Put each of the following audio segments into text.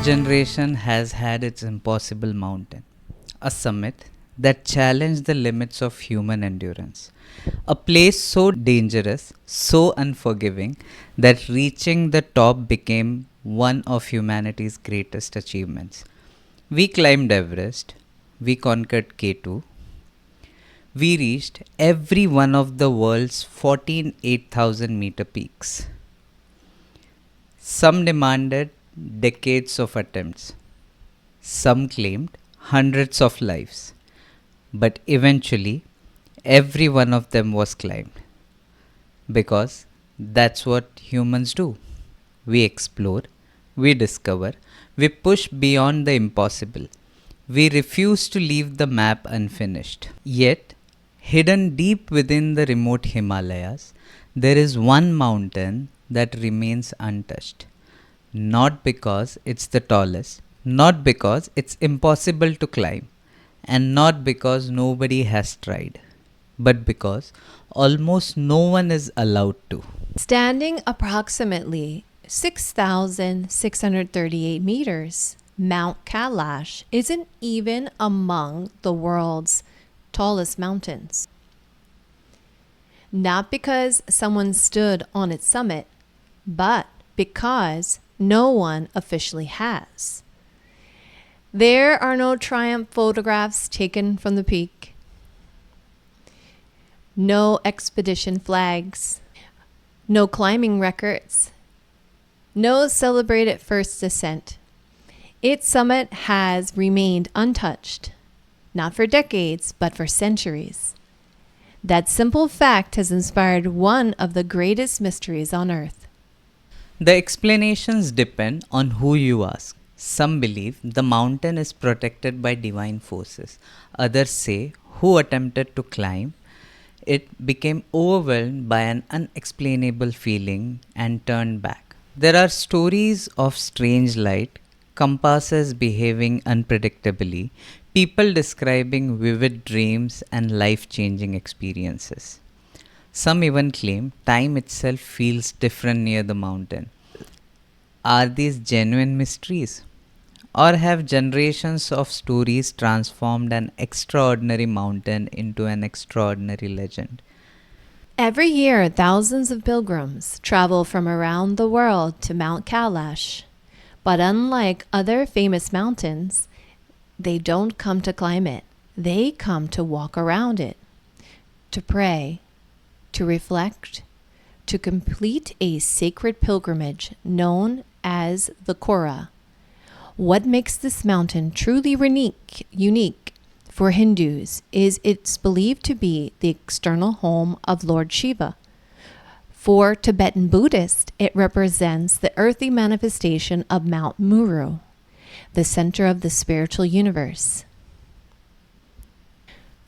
generation has had its impossible mountain, a summit that challenged the limits of human endurance. A place so dangerous, so unforgiving, that reaching the top became one of humanity's greatest achievements. We climbed Everest, we conquered K2, we reached every one of the world's 14 8,000-meter peaks. Some demanded decades of attempts, some claimed hundreds of lives, but eventually every one of them was climbed because that's what humans do. We explore, we discover, we push beyond the impossible. We refuse to leave the map unfinished. Yet, hidden deep within the remote Himalayas, there is one mountain that remains untouched. Not because it's the tallest, not because it's impossible to climb, and not because nobody has tried, but because almost no one is allowed to. Standing approximately 6,638 meters, Mount Kailash isn't even among the world's tallest mountains. Not because someone stood on its summit, but because no one officially has. There are no triumph photographs taken from the peak, no expedition flags, no climbing records, no celebrated first descent. Its summit has remained untouched, not for decades, but for centuries. That simple fact has inspired one of the greatest mysteries on earth. The explanations depend on who you ask. Some believe the mountain is protected by divine forces. Others say who attempted to climb it became overwhelmed by an unexplainable feeling and turned back. There are stories of strange light, compasses behaving unpredictably, people describing vivid dreams and life changing experiences. Some even claim time itself feels different near the mountain. Are these genuine mysteries? Or have generations of stories transformed an extraordinary mountain into an extraordinary legend? Every year, thousands of pilgrims travel from around the world to Mount Kailash. But unlike other famous mountains, they don't come to climb it. They come to walk around it, to pray, to reflect, to complete a sacred pilgrimage known as the Kora. What makes this mountain truly unique for Hindus is it's believed to be the external home of Lord Shiva. For Tibetan Buddhists, it represents the earthly manifestation of Mount Meru, the center of the spiritual universe.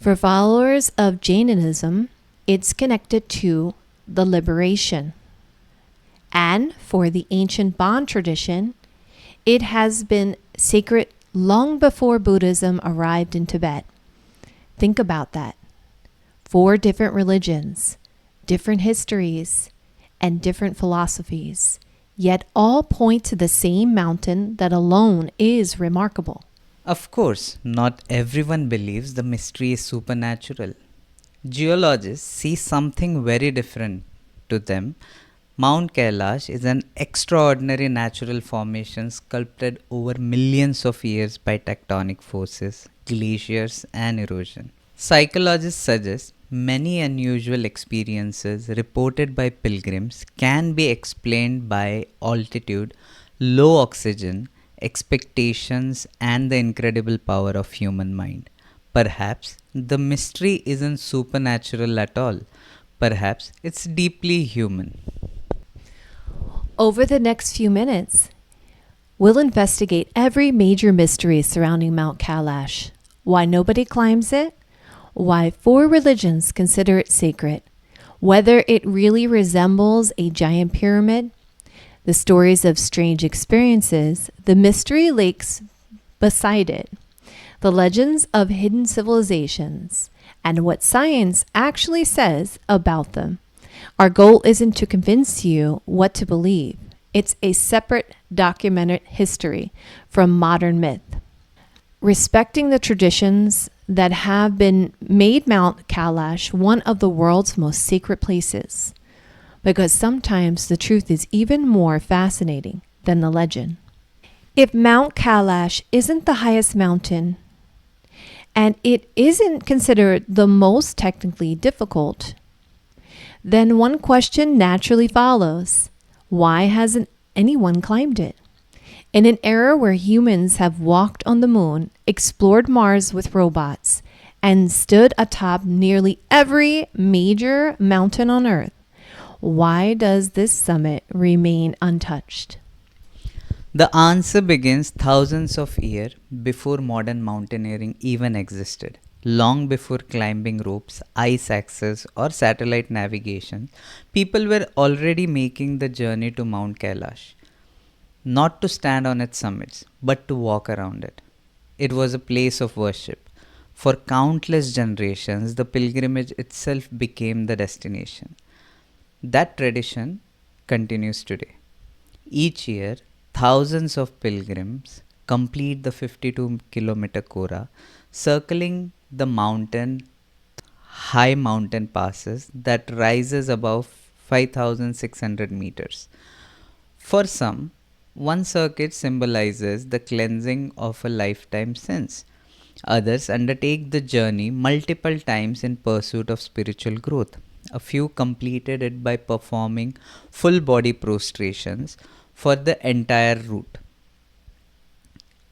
For followers of Jainism, it's connected to the liberation. And for the ancient Bon tradition, it has been sacred long before Buddhism arrived in Tibet. Think about that. 4 different religions, different histories, and different philosophies, yet all point to the same mountain that alone is remarkable. Of course, not everyone believes the mystery is supernatural. Geologists see something very different. To them, Mount Kailash is an extraordinary natural formation sculpted over millions of years by tectonic forces, glaciers, and erosion. Psychologists suggest many unusual experiences reported by pilgrims can be explained by altitude, low oxygen, expectations, and the incredible power of human mind. Perhaps the mystery isn't supernatural at all. Perhaps it's deeply human. Over the next few minutes, we'll investigate every major mystery surrounding Mount Kailash, why nobody climbs it, why 4 religions consider it sacred, whether it really resembles a giant pyramid, the stories of strange experiences, the mystery lakes beside it, the legends of hidden civilizations, and what science actually says about them. Our goal isn't to convince you what to believe. It's a separate documented history from modern myth. Respecting the traditions that have been made Mount Kailash one of the world's most sacred places, because sometimes the truth is even more fascinating than the legend. If Mount Kailash isn't the highest mountain, and it isn't considered the most technically difficult, then one question naturally follows. Why hasn't anyone climbed it? In an era where humans have walked on the moon, explored Mars with robots, and stood atop nearly every major mountain on Earth, why does this summit remain untouched? The answer begins thousands of years before modern mountaineering even existed. Long before climbing ropes, ice axes, or satellite navigation, people were already making the journey to Mount Kailash. Not to stand on its summits, but to walk around it. It was a place of worship. For countless generations, the pilgrimage itself became the destination. That tradition continues today. Each year, thousands of pilgrims complete the 52-kilometer Kora, circling the high mountain passes that rises above 5,600 meters. For some, one circuit symbolizes the cleansing of a lifetime sins. Others undertake the journey multiple times in pursuit of spiritual growth. A few completed it by performing full body prostrations for the entire route.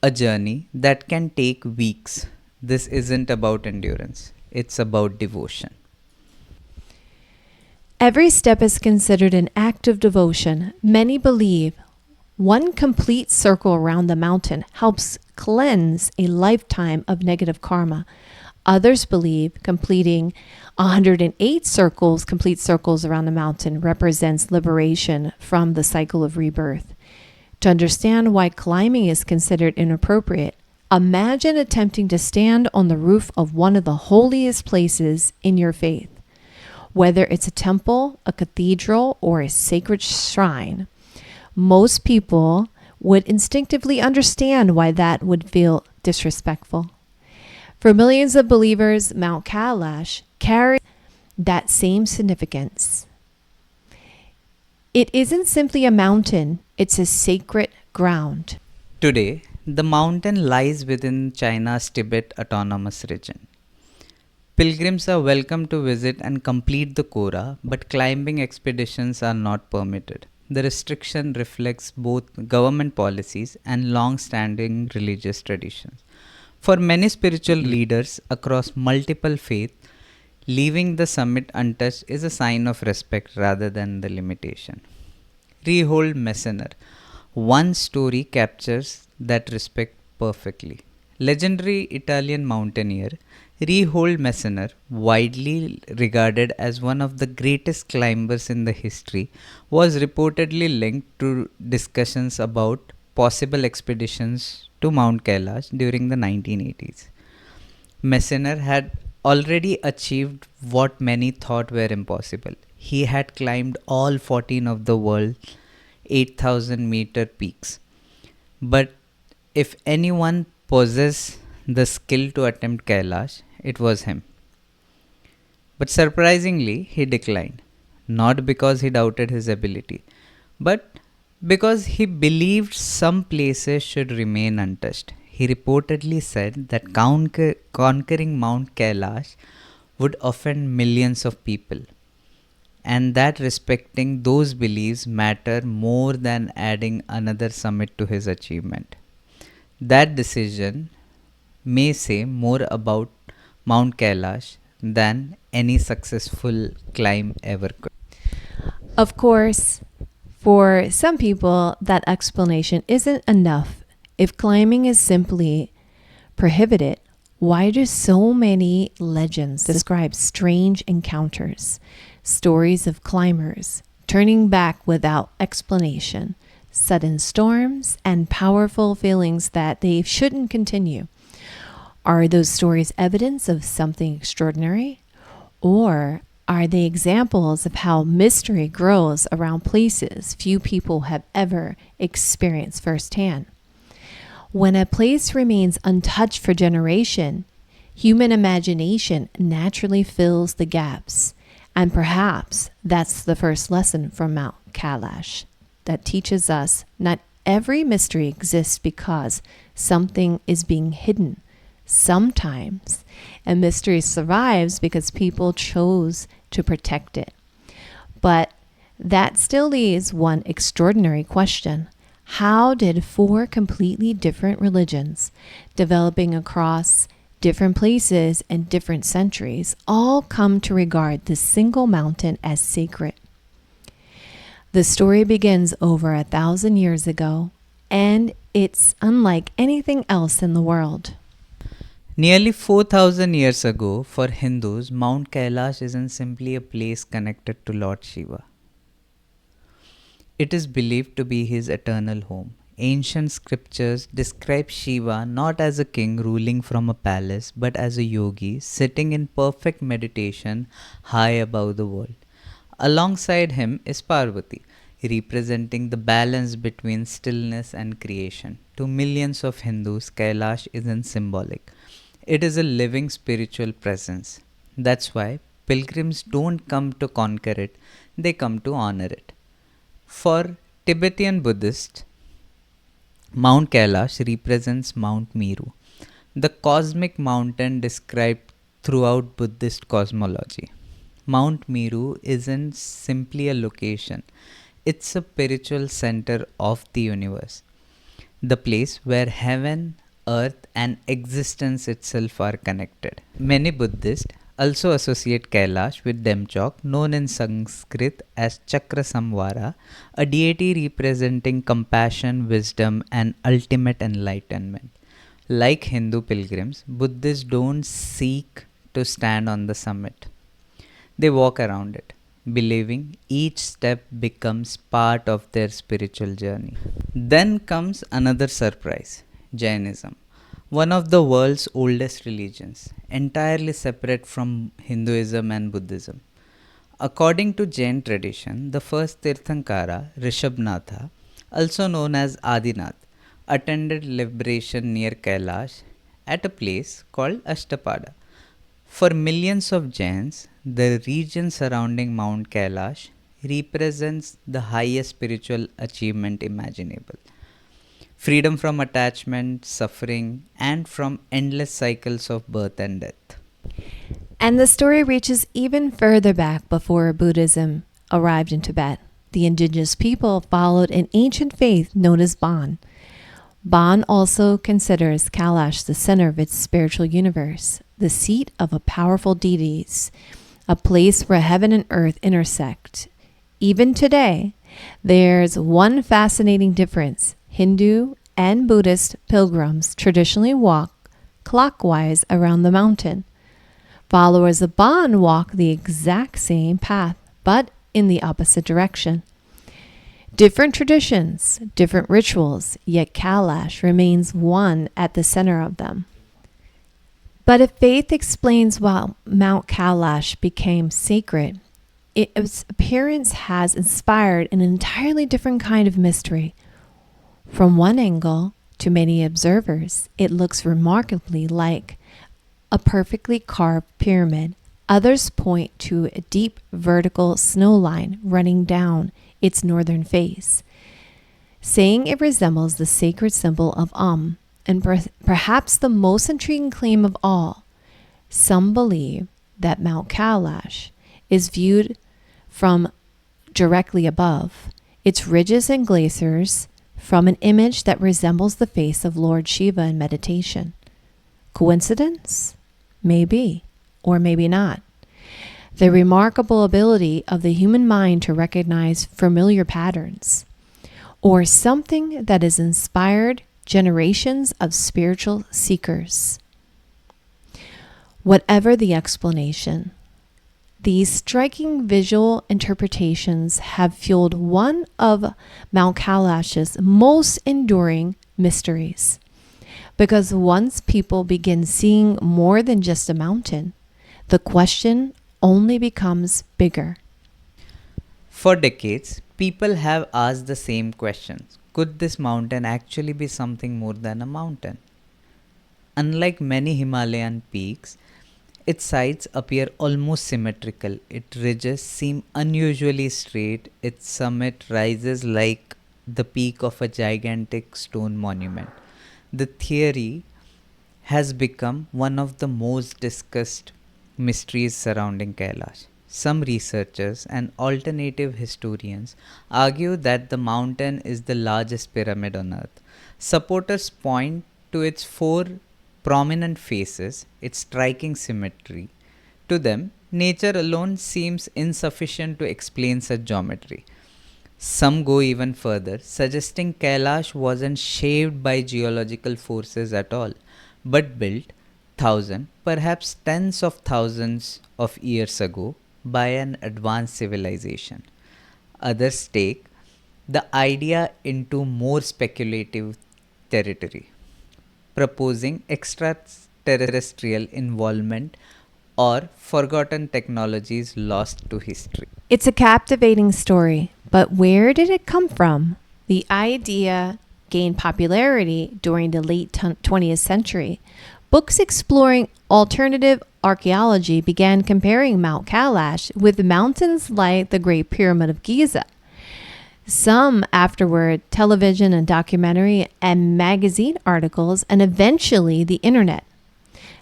A journey that can take weeks. This isn't about endurance, it's about devotion. Every step is considered an act of devotion. Many believe one complete circle around the mountain helps cleanse a lifetime of negative karma. Others believe completing 108 complete circles around the mountain represents liberation from the cycle of rebirth. To understand why climbing is considered inappropriate, imagine attempting to stand on the roof of one of the holiest places in your faith. Whether it's a temple, a cathedral, or a sacred shrine, most people would instinctively understand why that would feel disrespectful. For millions of believers, Mount Kailash carries that same significance. It isn't simply a mountain, it's a sacred ground. Today, the mountain lies within China's Tibet Autonomous Region. Pilgrims are welcome to visit and complete the Kora, but climbing expeditions are not permitted. The restriction reflects both government policies and long-standing religious traditions. For many spiritual leaders across multiple faiths, leaving the summit untouched is a sign of respect rather than the limitation. Rehold Messenger. One story captures that respect perfectly. Legendary Italian mountaineer Rehold Messenger, widely regarded as one of the greatest climbers in the history, was reportedly linked to discussions about possible expeditions to Mount Kailash during the 1980s. Messenger had already achieved what many thought were impossible. He had climbed all 14 of the world's 8,000-meter peaks. But if anyone possessed the skill to attempt Kailash, it was him. But surprisingly, he declined. Not because he doubted his ability, but because he believed some places should remain untouched. He reportedly said that conquering Mount Kailash would offend millions of people, and that respecting those beliefs mattered more than adding another summit to his achievement. That decision may say more about Mount Kailash than any successful climb ever could. Of course, for some people, that explanation isn't enough. If climbing is simply prohibited, why do so many legends describe strange encounters, stories of climbers turning back without explanation, sudden storms, and powerful feelings that they shouldn't continue? Are those stories evidence of something extraordinary? Or are the examples of how mystery grows around places few people have ever experienced firsthand. When a place remains untouched for generation, human imagination naturally fills the gaps. And perhaps that's the first lesson from Mount Kailash that teaches us not every mystery exists because something is being hidden. Sometimes a mystery survives because people chose to protect it. But that still leaves one extraordinary question. How did four completely different religions, developing across different places and different centuries, all come to regard this single mountain as sacred? The story begins over 1,000 years ago, and it's unlike anything else in the world. Nearly 4,000 years ago, for Hindus, Mount Kailash isn't simply a place connected to Lord Shiva. It is believed to be his eternal home. Ancient scriptures describe Shiva not as a king ruling from a palace, but as a yogi sitting in perfect meditation high above the world. Alongside him is Parvati, representing the balance between stillness and creation. To millions of Hindus, Kailash isn't symbolic. It is a living spiritual presence. That's why pilgrims don't come to conquer it, they come to honor it. For Tibetan Buddhists, Mount Kailash represents Mount Meru, the cosmic mountain described throughout Buddhist cosmology. Mount Meru isn't simply a location, it's a spiritual center of the universe, the place where heaven, earth, and existence itself are connected. Many Buddhists also associate Kailash with Demchok, known in Sanskrit as Chakra Samvara, a deity representing compassion, wisdom, and ultimate enlightenment. Like Hindu pilgrims, Buddhists don't seek to stand on the summit. They walk around it, believing each step becomes part of their spiritual journey. Then comes another surprise: Jainism, one of the world's oldest religions, entirely separate from Hinduism and Buddhism. According to Jain tradition, the first Tirthankara, Rishabhnatha, also known as Adinath, attended liberation near Kailash at a place called Ashtapada. For millions of Jains, the region surrounding Mount Kailash represents the highest spiritual achievement imaginable. Freedom from attachment, suffering, and from endless cycles of birth and death. And the story reaches even further back before Buddhism arrived in Tibet. The indigenous people followed an ancient faith known as Bon. Bon also considers Kailash the center of its spiritual universe, the seat of a powerful deities, a place where heaven and earth intersect. Even today, there's one fascinating difference. Hindu and Buddhist pilgrims traditionally walk clockwise around the mountain. Followers of Bon walk the exact same path, but in the opposite direction. Different traditions, different rituals, yet Kailash remains one at the center of them. But if faith explains why Mount Kailash became sacred, its appearance has inspired an entirely different kind of mystery. From one angle, to many observers, it looks remarkably like a perfectly carved pyramid. Others point to a deep vertical snow line running down its northern face, saying it resembles the sacred symbol of and perhaps the most intriguing claim of all. Some believe that Mount Kailash is viewed from directly above, its ridges and glaciers from an image that resembles the face of Lord Shiva in meditation. Coincidence? Maybe, or maybe not. The remarkable ability of the human mind to recognize familiar patterns, or something that has inspired generations of spiritual seekers. Whatever the explanation, these striking visual interpretations have fueled one of Mount Kailash's most enduring mysteries. Because once people begin seeing more than just a mountain, the question only becomes bigger. For decades, people have asked the same questions. Could this mountain actually be something more than a mountain? Unlike many Himalayan peaks, its sides appear almost symmetrical. Its ridges seem unusually straight. Its summit rises like the peak of a gigantic stone monument. The theory has become one of the most discussed mysteries surrounding Kailash. Some researchers and alternative historians argue that the mountain is the largest pyramid on earth. Supporters point to its four prominent faces, its striking symmetry. To them, nature alone seems insufficient to explain such geometry. Some go even further, suggesting Kailash wasn't shaped by geological forces at all, but built thousands, perhaps tens of thousands of years ago by an advanced civilization. Others take the idea into more speculative territory, proposing extraterrestrial involvement or forgotten technologies lost to history. It's a captivating story, but where did it come from? The idea gained popularity during the late 20th century. Books exploring alternative archaeology began comparing Mount Kailash with mountains like the Great Pyramid of Giza. Some afterward, television and documentary and magazine articles, and eventually the internet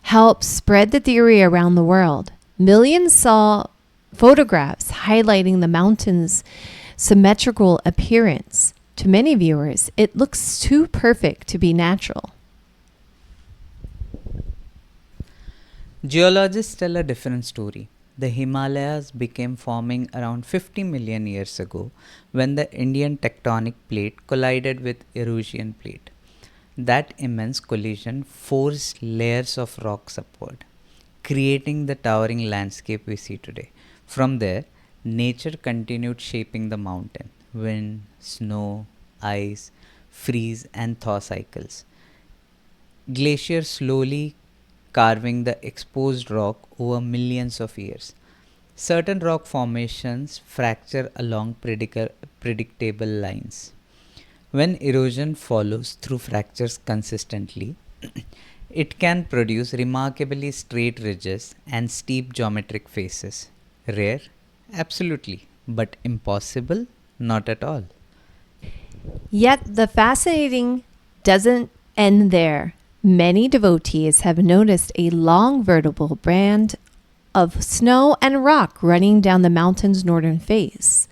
helped spread the theory around the world. Millions saw photographs highlighting the mountain's symmetrical appearance. To many viewers, it looks too perfect to be natural. Geologists tell a different story. The Himalayas became forming around 50 million years ago when the Indian tectonic plate collided with Eurasian plate. That immense collision forced layers of rocks upward, creating the towering landscape we see today. From there, nature continued shaping the mountain. Wind, snow, ice, freeze, and thaw cycles. Glaciers slowly carving the exposed rock over millions of years. Certain rock formations fracture along predictable lines. When erosion follows through fractures consistently, it can produce remarkably straight ridges and steep geometric faces. Rare? Absolutely. But impossible? Not at all. Yet the fascinating doesn't end there. Many devotees have noticed a long vertical band of snow and rock running down the mountain's northern face.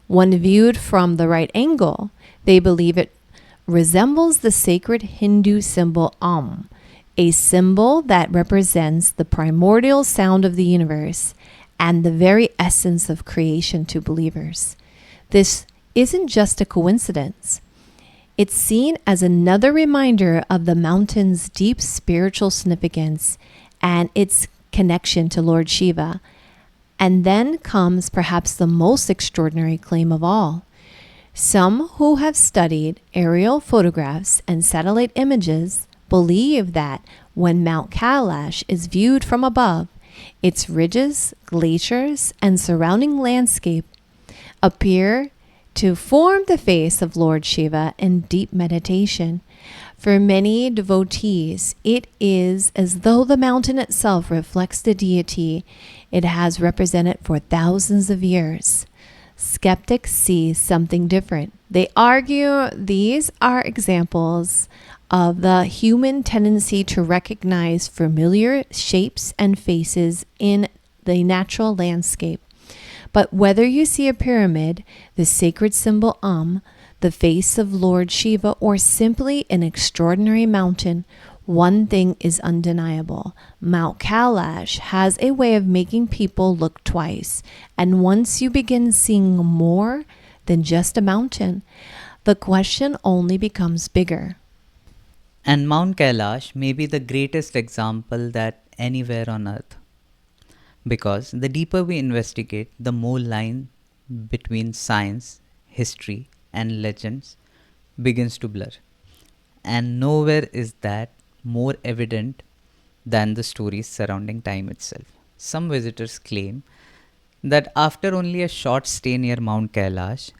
When viewed from the right angle, they believe it resembles the sacred Hindu symbol a symbol that represents the primordial sound of the universe and the very essence of creation to believers. This isn't just a coincidence. It's seen as another reminder of the mountain's deep spiritual significance and its connection to Lord Shiva. And then comes perhaps the most extraordinary claim of all. Some who have studied aerial photographs and satellite images believe that when Mount Kailash is viewed from above, its ridges, glaciers, and surrounding landscape appear to form the face of Lord Shiva in deep meditation. For many devotees, it is as though the mountain itself reflects the deity it has represented for thousands of years. Skeptics see something different. They argue these are examples of the human tendency to recognize familiar shapes and faces in the natural landscape. But whether you see a pyramid, the sacred symbol the face of Lord Shiva, or simply an extraordinary mountain, one thing is undeniable. Mount Kailash has a way of making people look twice. And once you begin seeing more than just a mountain, the question only becomes bigger. And Mount Kailash may be the greatest example that anywhere on earth. Because the deeper we investigate, the more line between science, history, and legends begins to blur. And nowhere is that more evident than the stories surrounding time itself. Some visitors claim that after only a short stay near Mount Kailash,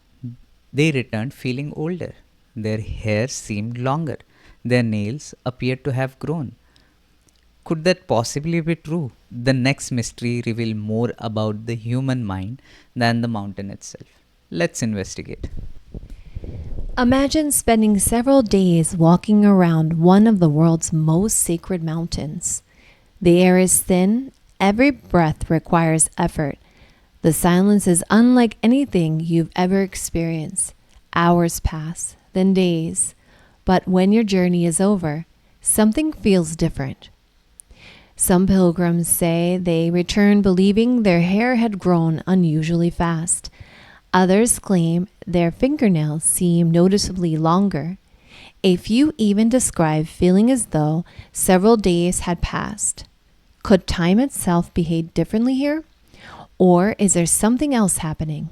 they returned feeling older. Their hair seemed longer. Their nails appeared to have grown. Could that possibly be true? The next mystery reveals more about the human mind than the mountain itself. Let's investigate. Imagine spending several days walking around one of the world's most sacred mountains. The air is thin, every breath requires effort. The silence is unlike anything you've ever experienced. Hours pass, then days. But when your journey is over, something feels different. Some pilgrims say they return believing their hair had grown unusually fast. Others claim their fingernails seem noticeably longer. A few even describe feeling as though several days had passed. Could time itself behave differently here? Or is there something else happening?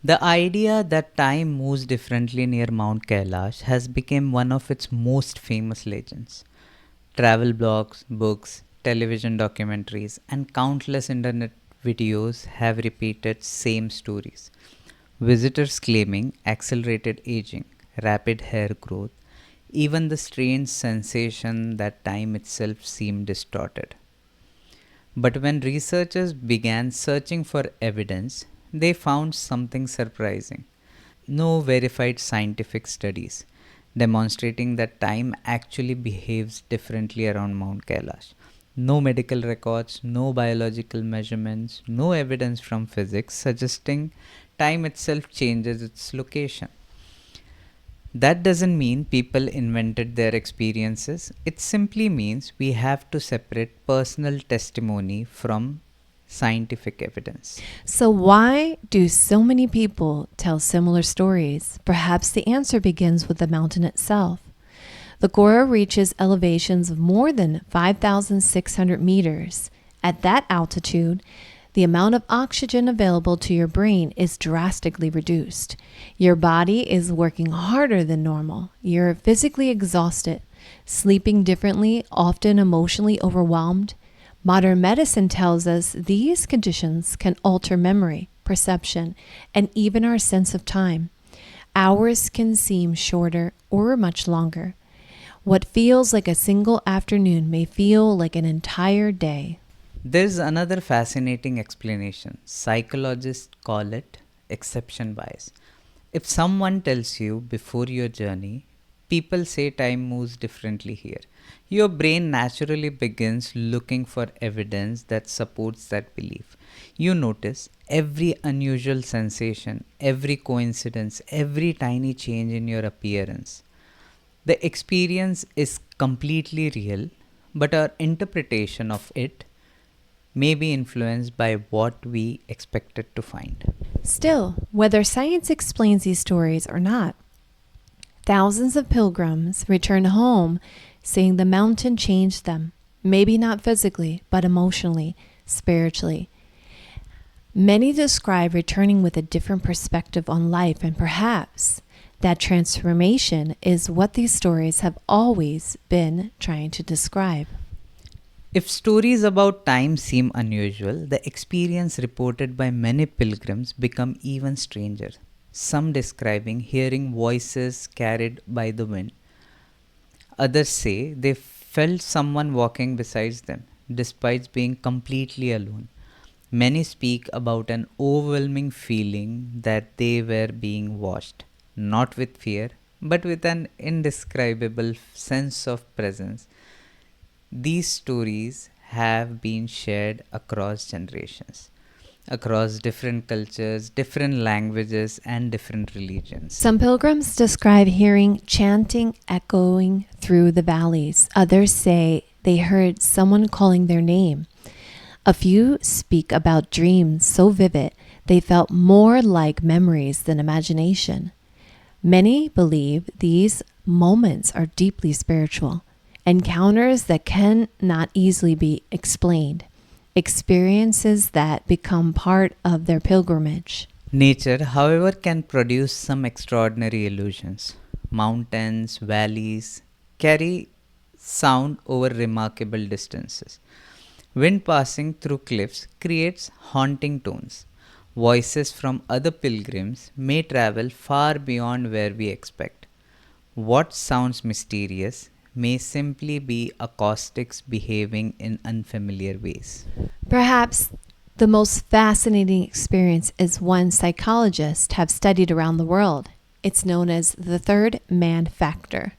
The idea that time moves differently near Mount Kailash has become one of its most famous legends. Travel blogs, books, television documentaries, and countless internet videos have repeated same stories. Visitors claiming accelerated aging, rapid hair growth, even the strange sensation that time itself seemed distorted. But when researchers began searching for evidence, they found something surprising. No verified scientific studies demonstrating that time actually behaves differently around Mount Kailash. No medical records, no biological measurements, no evidence from physics suggesting time itself changes its location. That doesn't mean people invented their experiences. It simply means we have to separate personal testimony from scientific evidence. So, why do so many people tell similar stories? Perhaps the answer begins with the mountain itself. The Kora reaches elevations of more than 5,600 meters. At that altitude, the amount of oxygen available to your brain is drastically reduced. Your body is working harder than normal. You're physically exhausted, sleeping differently, often emotionally overwhelmed. Modern medicine tells us these conditions can alter memory, perception, and even our sense of time. Hours can seem shorter or much longer. What feels like a single afternoon may feel like an entire day. There's another fascinating explanation. Psychologists call it exception bias. If someone tells you before your journey, people say time moves differently here, your brain naturally begins looking for evidence that supports that belief. You notice every unusual sensation, every coincidence, every tiny change in your appearance. The experience is completely real, but our interpretation of it may be influenced by what we expected to find. Still, whether science explains these stories or not, thousands of pilgrims return home saying the mountain changed them, maybe not physically, but emotionally, spiritually. Many describe returning with a different perspective on life, and perhaps that transformation is what these stories have always been trying to describe. If stories about time seem unusual, the experience reported by many pilgrims become even stranger. Some describing hearing voices carried by the wind. Others say they felt someone walking beside them, despite being completely alone. Many speak about an overwhelming feeling that they were being watched, not with fear, but with an indescribable sense of presence. These stories have been shared across generations, across different cultures, different languages, and different religions. Some pilgrims describe hearing chanting echoing through the valleys. Others say they heard someone calling their name. A few speak about dreams so vivid they felt more like memories than imagination. Many believe these moments are deeply spiritual, encounters that cannot easily be explained, experiences that become part of their pilgrimage. Nature, however, can produce some extraordinary illusions. Mountains, valleys carry sound over remarkable distances. Wind passing through cliffs creates haunting tones. Voices from other pilgrims may travel far beyond where we expect. What sounds mysterious may simply be acoustics behaving in unfamiliar ways. Perhaps the most fascinating experience is one psychologists have studied around the world. It's known as the third man factor.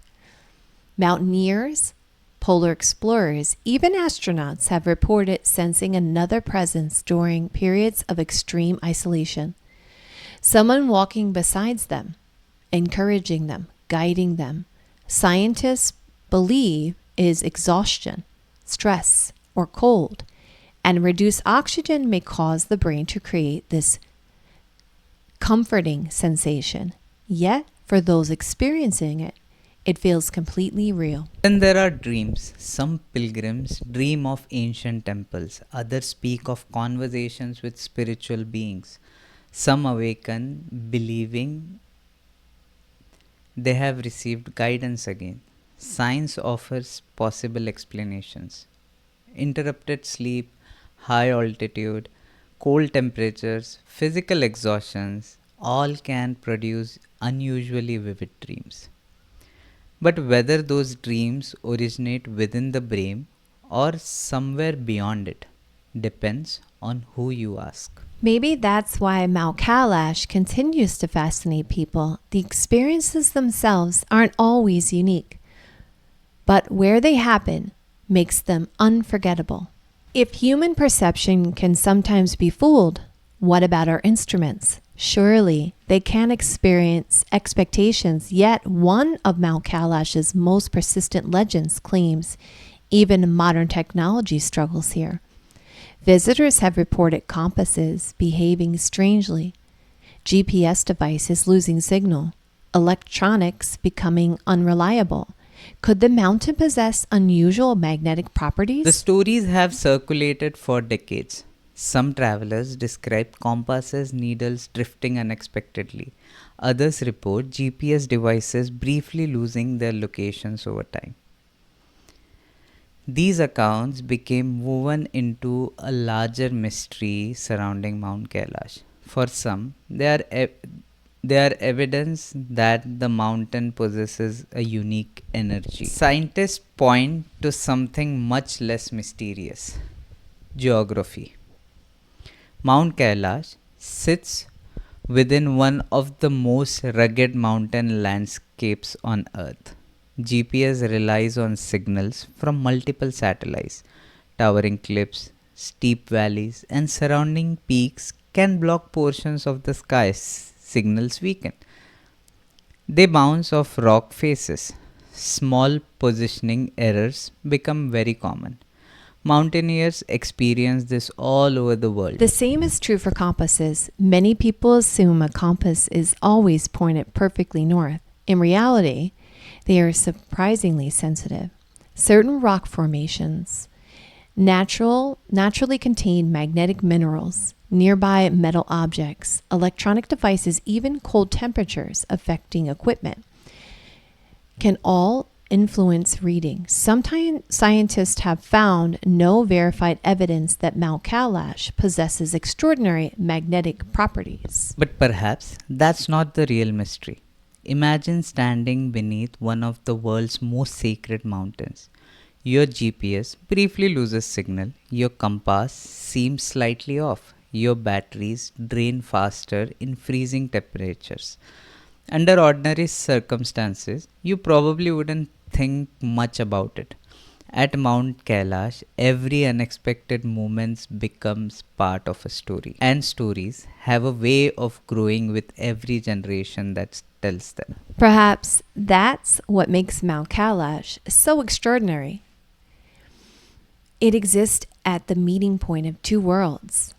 Mountaineers, polar explorers, even astronauts have reported sensing another presence during periods of extreme isolation. Someone walking beside them, encouraging them, guiding them. Scientists believe is exhaustion, stress, or cold, and reduced oxygen may cause the brain to create this comforting sensation. Yet, for those experiencing it, it feels completely real. Then there are dreams. Some pilgrims dream of ancient temples, others speak of conversations with spiritual beings. Some awaken believing they have received guidance again. Science offers possible explanations. Interrupted sleep, high altitude, cold temperatures, physical exhaustions all can produce unusually vivid dreams. But whether those dreams originate within the brain or somewhere beyond it depends on who you ask. Maybe that's why Mount Kailash continues to fascinate people. The experiences themselves aren't always unique, but where they happen makes them unforgettable. If human perception can sometimes be fooled, what about our instruments? Surely they can experience expectations, yet one of Mount Kailash's most persistent legends claims even modern technology struggles here. Visitors have reported compasses behaving strangely, GPS devices losing signal, electronics becoming unreliable. Could the mountain possess unusual magnetic properties? The stories have circulated for decades. Some travelers describe compasses needles drifting unexpectedly. Others report GPS devices briefly losing their locations over time. These accounts became woven into a larger mystery surrounding Mount Kailash. For some, they are evidence that the mountain possesses a unique energy. Scientists point to something much less mysterious: geography. Mount Kailash sits within one of the most rugged mountain landscapes on Earth. GPS relies on signals from multiple satellites. Towering cliffs, steep valleys, and surrounding peaks can block portions of the sky. Signals weaken. They bounce off rock faces. Small positioning errors become very common. Mountaineers experience this all over the world. The same is true for compasses. Many people assume a compass is always pointed perfectly north. In reality, they are surprisingly sensitive. Certain rock formations naturally contain magnetic minerals, nearby metal objects, electronic devices, even cold temperatures affecting equipment can all influence reading. Sometimes scientists have found no verified evidence that Mount Kailash possesses extraordinary magnetic properties. But perhaps that's not the real mystery. Imagine standing beneath one of the world's most sacred mountains. Your GPS briefly loses signal, your compass seems slightly off, your batteries drain faster in freezing temperatures. Under ordinary circumstances, you probably wouldn't think much about it. At Mount Kailash, every unexpected moment becomes part of a story. And stories have a way of growing with every generation that tells them. Perhaps that's what makes Mount Kailash so extraordinary. It exists at the meeting point of two worlds.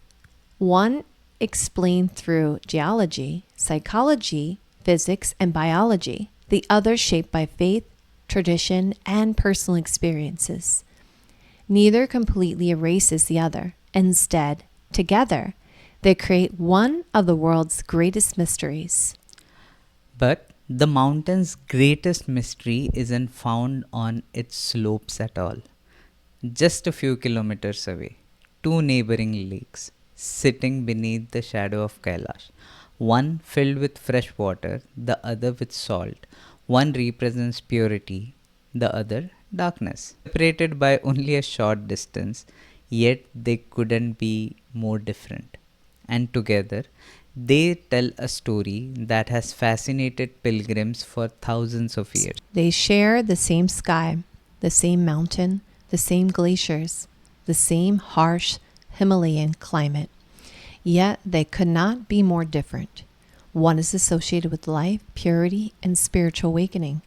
One explained through geology, psychology, physics, and biology. The other shaped by faith, tradition, and personal experiences. Neither completely erases the other. Instead, together, they create one of the world's greatest mysteries. But the mountain's greatest mystery isn't found on its slopes at all. Just a few kilometers away, two neighboring lakes sitting beneath the shadow of Kailash, one filled with fresh water, the other with salt. One represents purity, the other darkness. Separated by only a short distance, yet they couldn't be more different. And together, they tell a story that has fascinated pilgrims for thousands of years. They share the same sky, the same mountain, the same glaciers, the same harsh Himalayan climate. Yet they could not be more different. One is associated with life, purity, and spiritual awakening.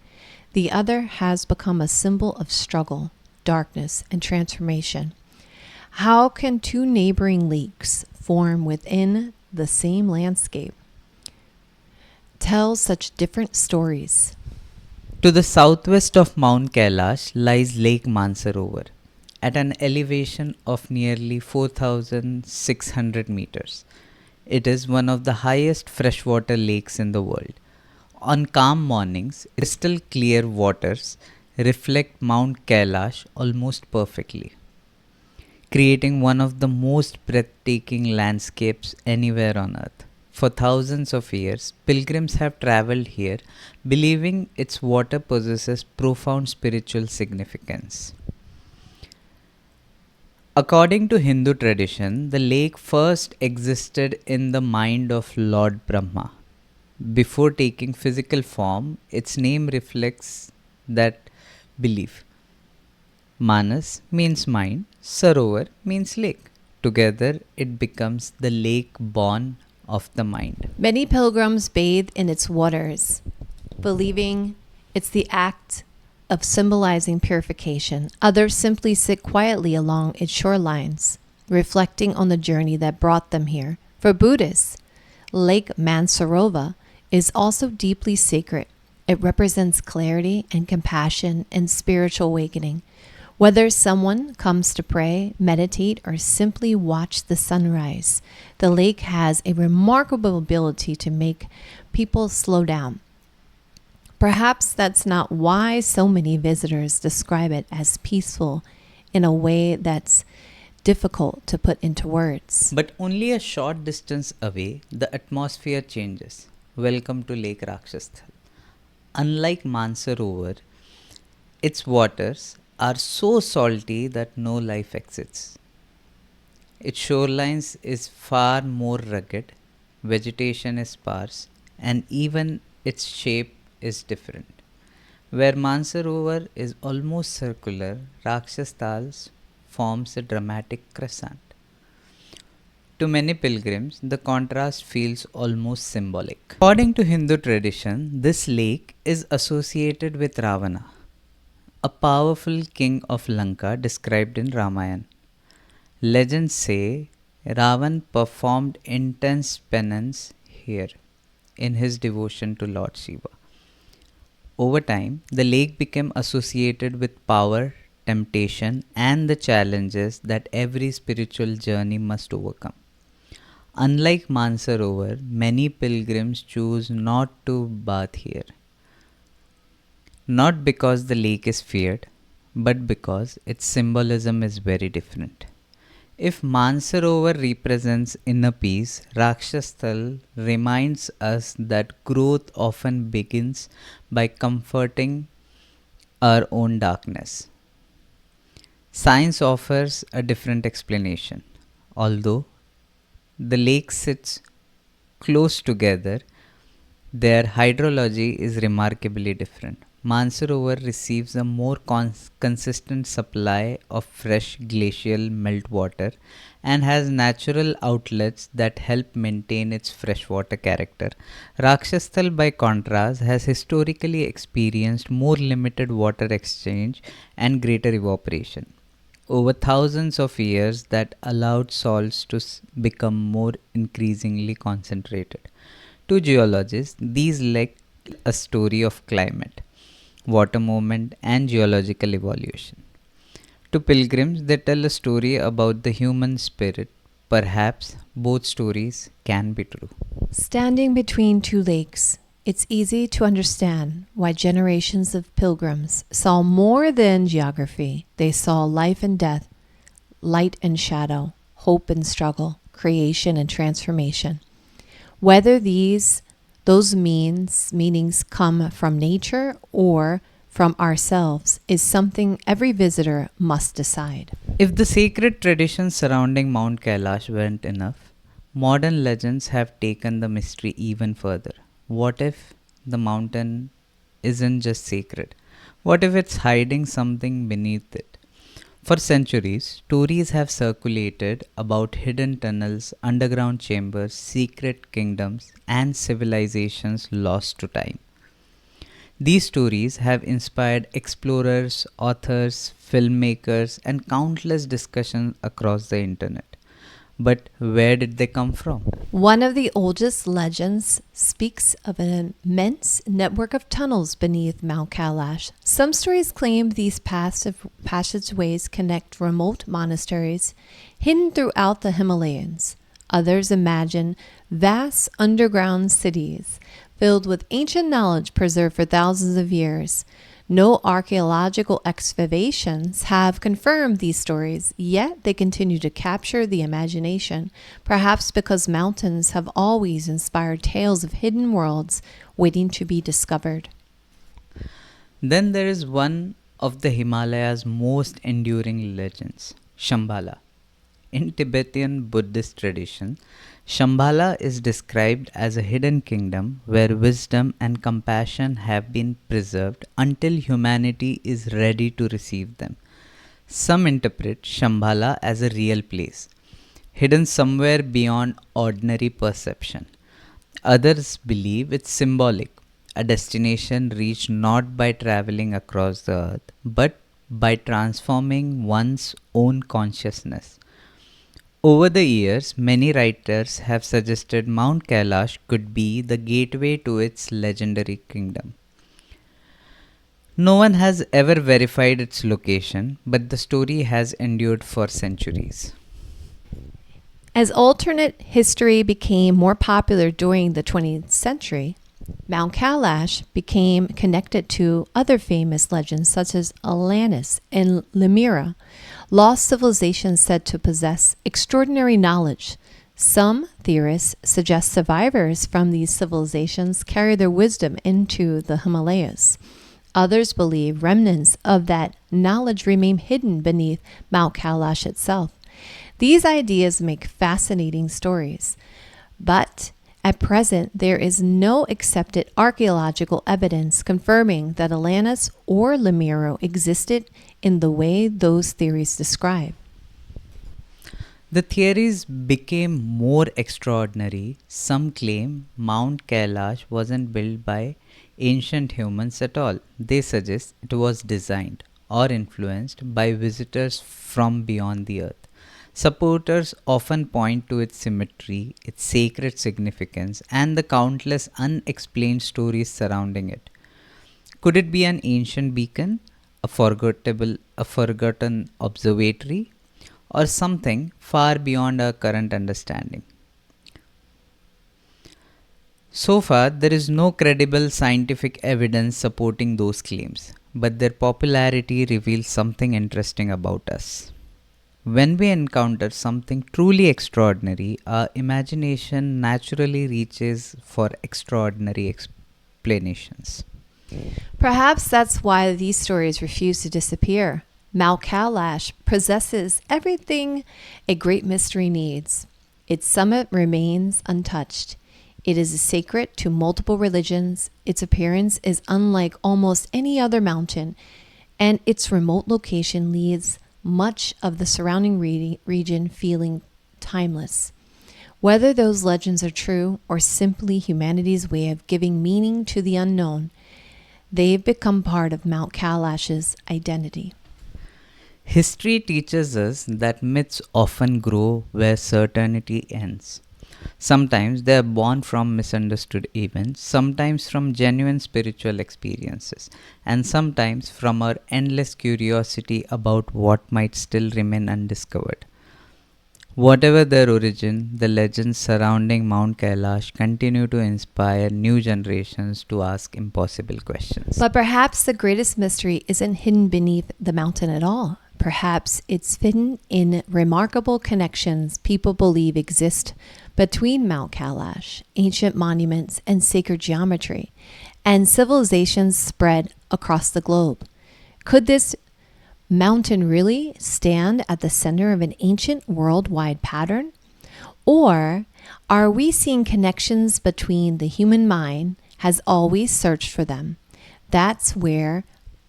The other has become a symbol of struggle, darkness, and transformation. How can two neighboring lakes form within the same landscape? Tell such different stories. To the southwest of Mount Kailash lies Lake Mansarovar at an elevation of nearly 4,600 meters. It is one of the highest freshwater lakes in the world. On calm mornings, crystal clear waters reflect Mount Kailash almost perfectly, creating one of the most breathtaking landscapes anywhere on earth. For thousands of years, pilgrims have traveled here believing its water possesses profound spiritual significance. According to Hindu tradition, the lake first existed in the mind of Lord Brahma. Before taking physical form, its name reflects that belief. Manas means mind, Sarovar means lake. Together, it becomes the lake born of the mind. Many pilgrims bathe in its waters, believing it's the act of symbolizing purification. Others simply sit quietly along its shorelines, reflecting on the journey that brought them here. For Buddhists, Lake Mansarovar is also deeply sacred. It represents clarity and compassion and spiritual awakening. Whether someone comes to pray, meditate, or simply watch the sunrise, the lake has a remarkable ability to make people slow down. Perhaps that's not why so many visitors describe it as peaceful in a way that's difficult to put into words. But only a short distance away, the atmosphere changes. Welcome to Lake Rakshasthal. Unlike Mansarovar, its waters are so salty that no life exists. Its shorelines is far more rugged, vegetation is sparse, and even its shape is different. Where Mansarovar is almost circular, Rakshasthal forms a dramatic crescent. To many pilgrims, the contrast feels almost symbolic. According to Hindu tradition, this lake is associated with Ravana, a powerful king of Lanka described in Ramayana. Legends say Ravan performed intense penance here in his devotion to Lord Shiva. Over time, the lake became associated with power, temptation, and the challenges that every spiritual journey must overcome. Unlike Mansarovar, many pilgrims choose not to bathe here, not because the lake is feared, but because its symbolism is very different. If Mansarovar represents inner peace, Rakshasthal reminds us that growth often begins by comforting our own darkness. Science offers a different explanation. Although the lake sits close together, their hydrology is remarkably different. Mansarovar receives a more consistent supply of fresh glacial meltwater and has natural outlets that help maintain its freshwater character. Rakshasthal, by contrast, has historically experienced more limited water exchange and greater evaporation over thousands of years that allowed salts to become more increasingly concentrated. To geologists, these like a story of climate, water movement, and geological evolution. To pilgrims, they tell a story about the human spirit. Perhaps both stories can be true. Standing between two lakes, it's easy to understand why generations of pilgrims saw more than geography. They saw life and death, light and shadow, hope and struggle, creation and transformation. Whether those meanings come from nature or from ourselves is something every visitor must decide. If the sacred traditions surrounding Mount Kailash weren't enough, modern legends have taken the mystery even further. What if the mountain isn't just sacred? What if it's hiding something beneath it? For centuries, stories have circulated about hidden tunnels, underground chambers, secret kingdoms, and civilizations lost to time. These stories have inspired explorers, authors, filmmakers, and countless discussions across the internet. But where did they come from? One of the oldest legends speaks of an immense network of tunnels beneath Mount Kailash. Some stories claim these passageways connect remote monasteries hidden throughout the Himalayas. Others imagine vast underground cities filled with ancient knowledge preserved for thousands of years. No archaeological excavations have confirmed these stories, yet they continue to capture the imagination, perhaps because mountains have always inspired tales of hidden worlds waiting to be discovered. Then there is one of the Himalayas' most enduring legends, Shambhala. In Tibetan Buddhist tradition, Shambhala is described as a hidden kingdom where wisdom and compassion have been preserved until humanity is ready to receive them. Some interpret Shambhala as a real place, hidden somewhere beyond ordinary perception. Others believe it's symbolic, a destination reached not by traveling across the earth, but by transforming one's own consciousness. Over the years, many writers have suggested Mount Kailash could be the gateway to its legendary kingdom. No one has ever verified its location, but the story has endured for centuries. As alternate history became more popular during the 20th century, Mount Kailash became connected to other famous legends such as Atlantis and Lemura, lost civilizations said to possess extraordinary knowledge. Some theorists suggest survivors from these civilizations carry their wisdom into the Himalayas. Others believe remnants of that knowledge remain hidden beneath Mount Kailash itself. These ideas make fascinating stories, but at present, there is no accepted archaeological evidence confirming that Atlantis or Lemuro existed in the way those theories describe. The theories became more extraordinary. Some claim Mount Kailash wasn't built by ancient humans at all. They suggest it was designed or influenced by visitors from beyond the earth. Supporters often point to its symmetry, its sacred significance, and the countless unexplained stories surrounding it. Could it be an ancient beacon, a forgotten observatory, or something far beyond our current understanding? So far, there is no credible scientific evidence supporting those claims, but their popularity reveals something interesting about us. When we encounter something truly extraordinary, our imagination naturally reaches for extraordinary explanations. Perhaps that's why these stories refuse to disappear. Mount Kailash possesses everything a great mystery needs. Its summit remains untouched. It is sacred to multiple religions. Its appearance is unlike almost any other mountain, and its remote location leaves much of the surrounding region feeling timeless. Whether those legends are true or simply humanity's way of giving meaning to the unknown, they've become part of Mount Kailash's identity. History teaches us that myths often grow where certainty ends. Sometimes they are born from misunderstood events, sometimes from genuine spiritual experiences, and sometimes from our endless curiosity about what might still remain undiscovered. Whatever their origin, the legends surrounding Mount Kailash continue to inspire new generations to ask impossible questions. But perhaps the greatest mystery isn't hidden beneath the mountain at all. Perhaps it's hidden in remarkable connections people believe exist between Mount Kailash, ancient monuments, and sacred geometry, and civilizations spread across the globe. Could this mountain really stand at the center of an ancient worldwide pattern? Or are we seeing connections between the human mind has always searched for them? That's where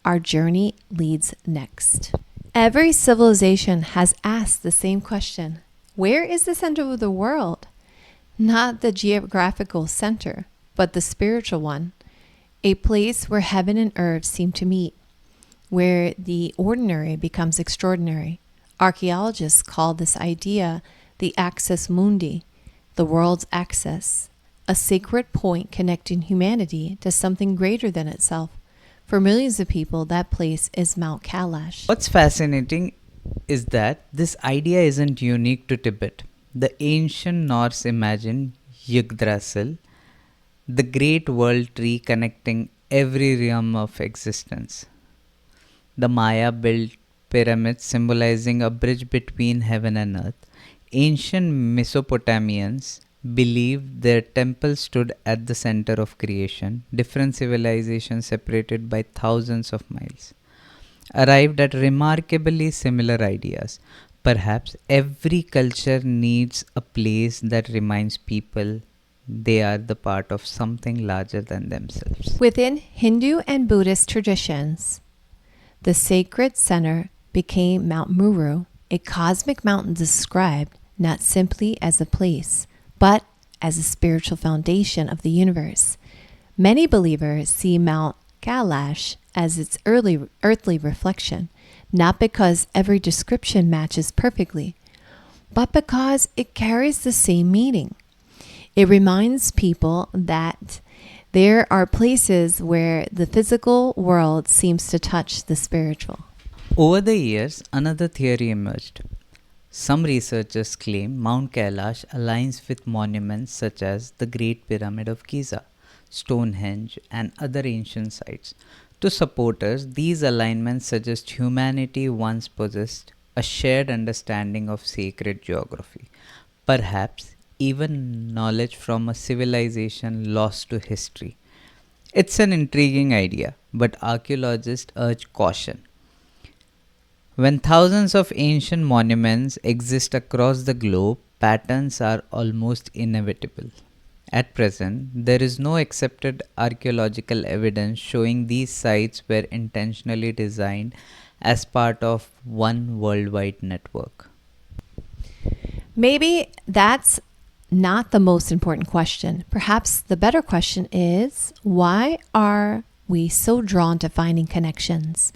our journey leads next. Every civilization has asked the same question. Where is the center of the world? Not the geographical center, but the spiritual one. A place where heaven and earth seem to meet, where the ordinary becomes extraordinary. Archaeologists call this idea the axis mundi, the world's axis, a sacred point connecting humanity to something greater than itself. For millions of people, that place is Mount Kailash. What's fascinating is that this idea isn't unique to Tibet. The ancient Norse imagined Yggdrasil, the great world tree connecting every realm of existence. The Maya built pyramids symbolizing a bridge between heaven and earth. Ancient Mesopotamians believed their temple stood at the center of creation. Different civilizations separated by thousands of miles arrived at remarkably similar ideas. Perhaps every culture needs a place that reminds people they are the part of something larger than themselves. Within Hindu and Buddhist traditions, the sacred center became Mount Meru, a cosmic mountain described not simply as a place, but as a spiritual foundation of the universe. Many believers see Mount Kailash as its earthly reflection, not because every description matches perfectly, but because it carries the same meaning. It reminds people that there are places where the physical world seems to touch the spiritual. Over the years, another theory emerged. Some researchers claim Mount Kailash aligns with monuments such as the Great Pyramid of Giza, Stonehenge, and other ancient sites. To supporters, these alignments suggest humanity once possessed a shared understanding of sacred geography, perhaps even knowledge from a civilization lost to history. It's an intriguing idea, but archaeologists urge caution. When thousands of ancient monuments exist across the globe, patterns are almost inevitable. At present, there is no accepted archaeological evidence showing these sites were intentionally designed as part of one worldwide network. Maybe that's not the most important question. Perhaps the better question is, why are we so drawn to finding connections?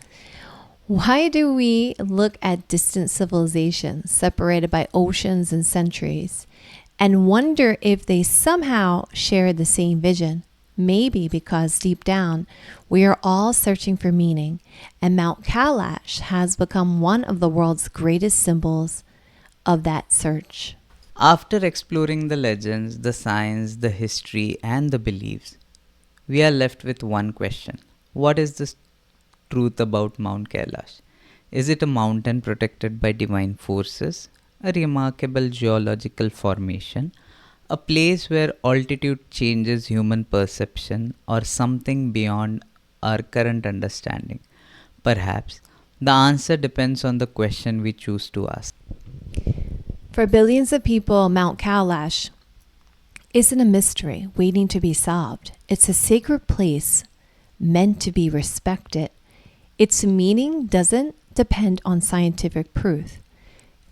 Why do we look at distant civilizations separated by oceans and centuries and wonder if they somehow share the same vision? Maybe because deep down, we are all searching for meaning, and Mount Kailash has become one of the world's greatest symbols of that search. After exploring the legends, the science, the history, and the beliefs, we are left with one question. What is the truth about Mount Kailash? Is it a mountain protected by divine forces, a remarkable geological formation, a place where altitude changes human perception, or something beyond our current understanding? Perhaps the answer depends on the question we choose to ask. For billions of people, Mount Kailash isn't a mystery waiting to be solved. It's a sacred place meant to be respected. Its meaning doesn't depend on scientific proof.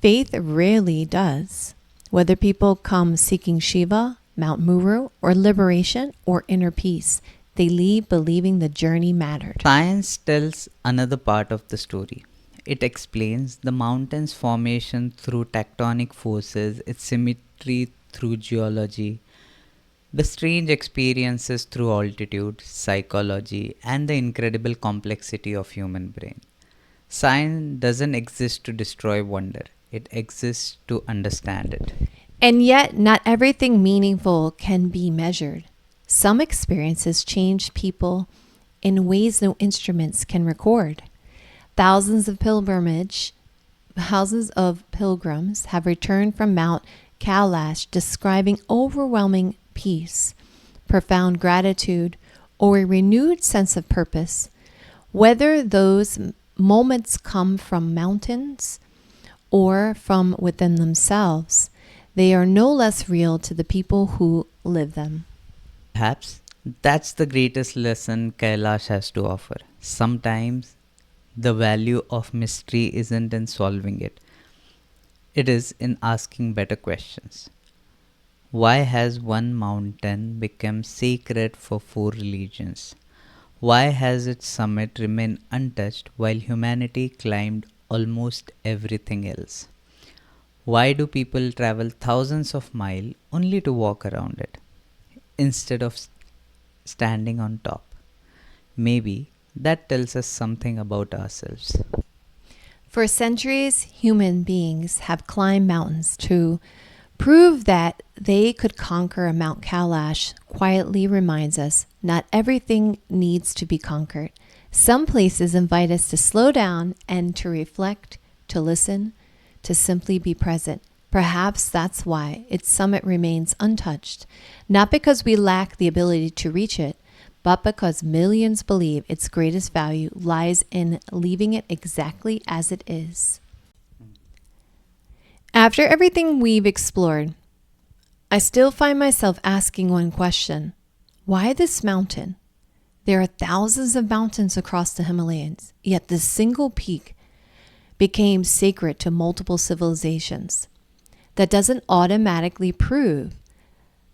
Faith rarely does. Whether people come seeking Shiva, Mount Meru, or liberation or inner peace, they leave believing the journey mattered. Science tells another part of the story. It explains the mountain's formation through tectonic forces, its symmetry through geology, the strange experiences through altitude, psychology, and the incredible complexity of human brain. Science doesn't exist to destroy wonder. It exists to understand it. And yet, not everything meaningful can be measured. Some experiences change people in ways no instruments can record. Thousands of pilgrims have returned from Mount Kailash describing overwhelming peace, profound gratitude, or a renewed sense of purpose. Whether those moments come from mountains or from within themselves, they are no less real to the people who live them. Perhaps that's the greatest lesson Kailash has to offer. Sometimes the value of mystery isn't in solving it, it is in asking better questions. Why has one mountain become sacred for four religions? Why has its summit remained untouched while humanity climbed almost everything else? Why do people travel thousands of miles only to walk around it instead of standing on top? Maybe that tells us something about ourselves. For centuries, human beings have climbed mountains to prove that they could conquer a Mount Kailash quietly reminds us not everything needs to be conquered. Some places invite us to slow down and to reflect, to listen, to simply be present. Perhaps that's why its summit remains untouched, not because we lack the ability to reach it, but because millions believe its greatest value lies in leaving it exactly as it is. After everything we've explored, I still find myself asking one question. Why this mountain? There are thousands of mountains across the Himalayas, yet this single peak became sacred to multiple civilizations. That doesn't automatically prove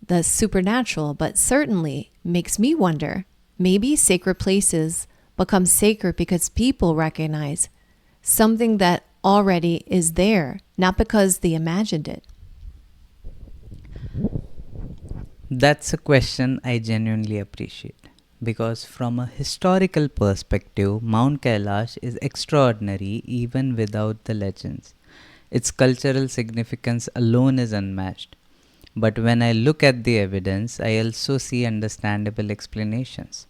the supernatural, but certainly makes me wonder, maybe sacred places become sacred because people recognize something that already is there, not because they imagined it. That's a question I genuinely appreciate because, from a historical perspective, Mount Kailash is extraordinary even without the legends. Its cultural significance alone is unmatched. But when I look at the evidence, I also see understandable explanations.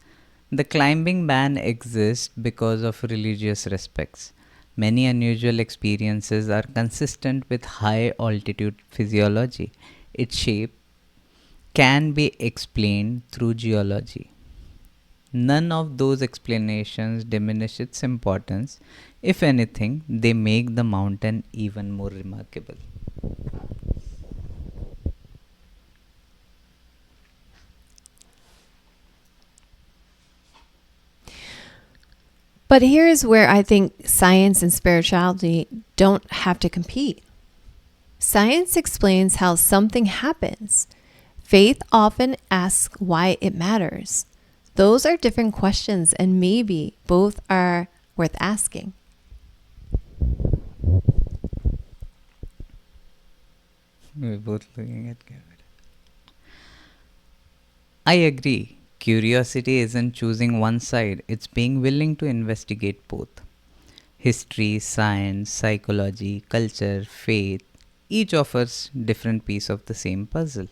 The climbing ban exists because of religious respects. Many unusual experiences are consistent with high altitude physiology. Its shape can be explained through geology. None of those explanations diminish its importance. If anything, they make the mountain even more remarkable. But here's where I think science and spirituality don't have to compete. Science explains how something happens. Faith often asks why it matters. Those are different questions, and maybe both are worth asking. We're both looking at Kevin. I agree. Curiosity isn't choosing one side, it's being willing to investigate both. History, science, psychology, culture, faith, each offers different piece of the same puzzle.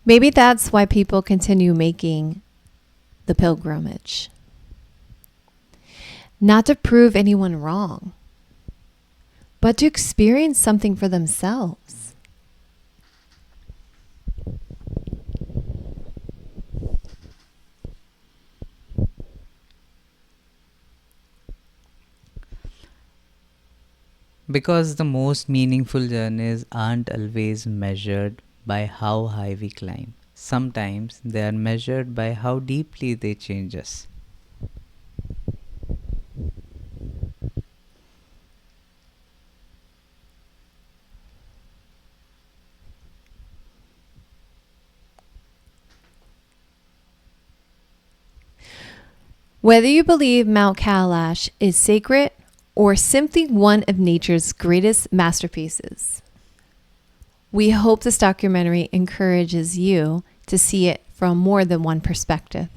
Maybe that's why people continue making the pilgrimage. Not to prove anyone wrong, but to experience something for themselves. Because the most meaningful journeys aren't always measured by how high we climb. Sometimes they are measured by how deeply they change us. Whether you believe Mount Kailash is sacred or simply one of nature's greatest masterpieces, we hope this documentary encourages you to see it from more than one perspective.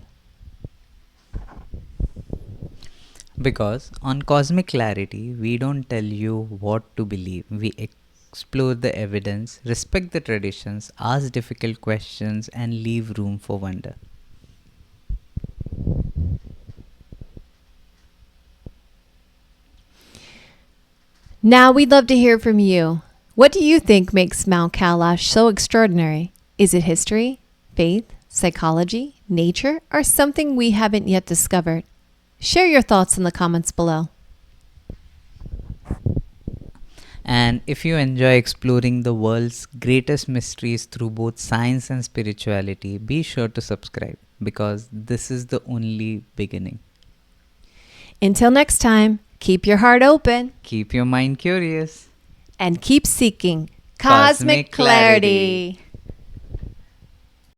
Because on Cosmic Clarity, we don't tell you what to believe. We explore the evidence, respect the traditions, ask difficult questions, and leave room for wonder. Now we'd love to hear from you. What do you think makes Mount Kailash so extraordinary? Is it history, faith, psychology, nature, or something we haven't yet discovered? Share your thoughts in the comments below. And if you enjoy exploring the world's greatest mysteries through both science and spirituality, be sure to subscribe because this is the only beginning. Until next time, keep your heart open Keep your mind curious. and keep seeking Cosmic cosmic clarity.